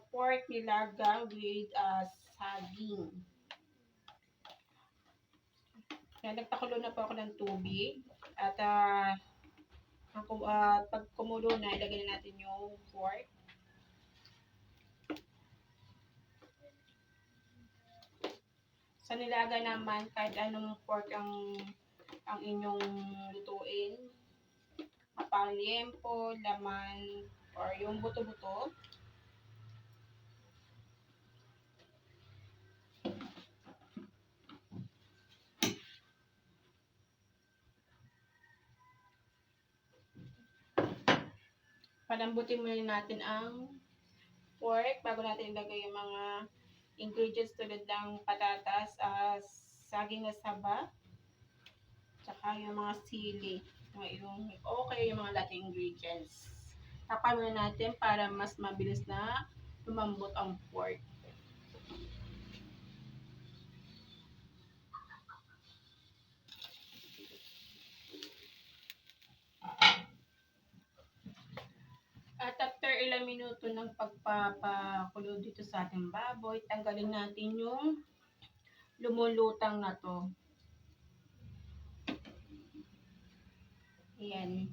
Pork nilaga with saging. Kaya nagpakulo na po ako ng tubig. At pag kumulo na, ilagay na natin yung pork. Sa nilaga naman, kahit anong pork ang inyong lutuin, mapang-liempo, laman, or yung buto-buto. Palambutin muna natin ang pork bago natin ilagay yung mga ingredients tulad ng patatas, saging na saba, tsaka yung mga sili, yung mga lahat ingredients. Tapan muna natin para mas mabilis na lumambot ang pork. At after ilang minuto ng pagpapakulo dito sa ating baboy, tanggalin natin yung lumulutang na to. Ayan.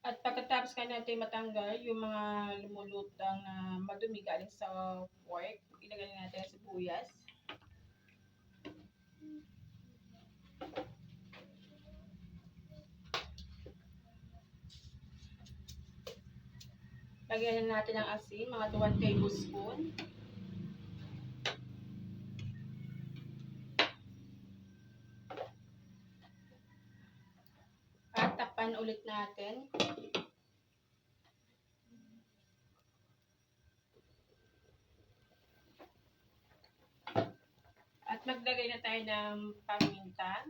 At pagkatapos ka natin matanggal yung mga lumulutang na madumi galing sa pork, ilagay natin sa sibuyas. Lagyan na natin ng asin, mga 1 tablespoon. At takpan ulit natin. At maglagay na tayo ng paminta,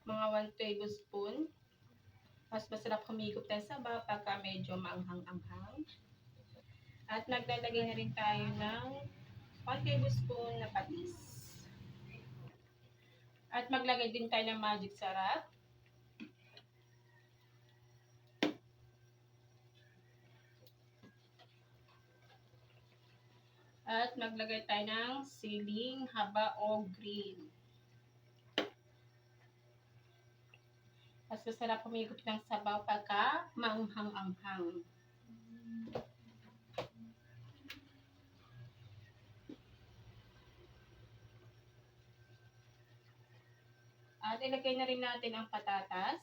mga 1 tablespoon. Mas masarap humigop tayo sa sabaw pagka medyo maanghang-anghang. At naglalagay na rin tayo ng 1 tablespoon na patis. At maglagay din tayo ng magic sarap. At maglagay tayo ng siling haba o green. Mas masarap humigop ng sabaw pagka maanghang-anghang. At ilagay na rin natin ang patatas.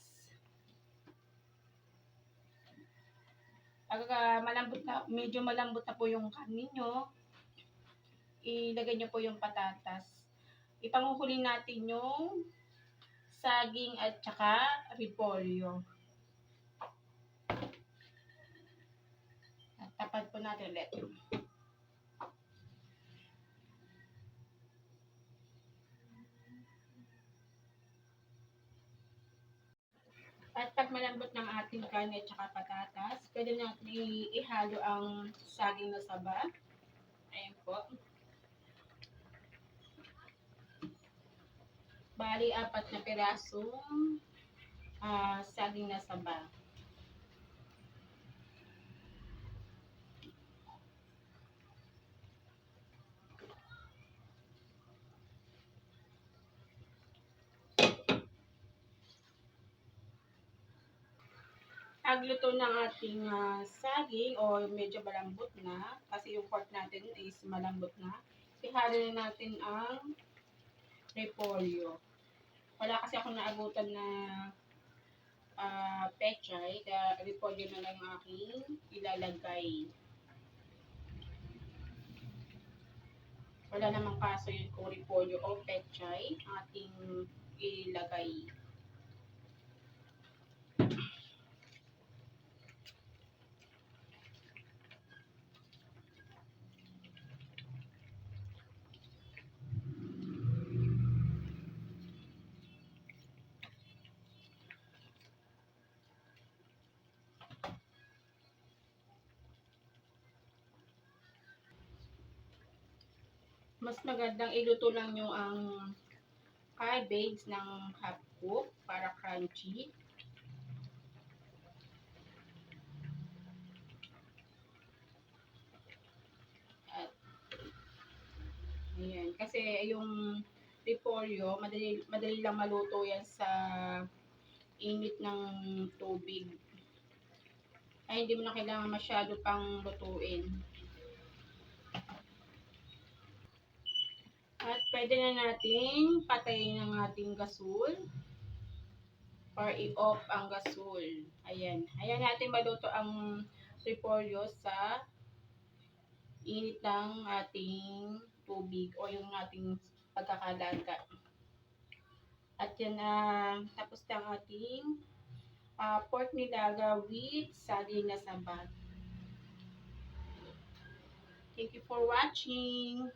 Pag medyo malambot na po yung kanin nyo, ilagay nyo po yung patatas. Ipanguhuli natin yung saging at saka repolyo. At tapad po natin ulit. At pag malambot ng ating kanin at saka patatas, pwede natin ihalo ang saging na saba. Ayan po. Bali, 4 na pirasong saging na saba. Pagluto ng ating saging o medyo malambot na, kasi yung pork natin is malambot na, ihalo na natin ang repolyo. Wala kasi ako naabutan na pechay, kaya repolyo na lang aking ilalagay. Wala namang kaso yun kung repolyo o pechay ating ilagay. mas magandang iluto lang nyo ang cabbage ng half cook para crunchy. At ayan, kasi yung repolyo, madali lang maluto yan sa init ng tubig. Ay hindi mo na kailangan masyado pang lutuin. At pwede na nating patayin ang ating gasol or i-off ang gasol. Ayan. Ayan natin maluto ang repolyo sa init ng ating tubig o yung ating pagkakalaga. At yan na tapos na ang ating pork nilaga with saging na saba. Thank you for watching.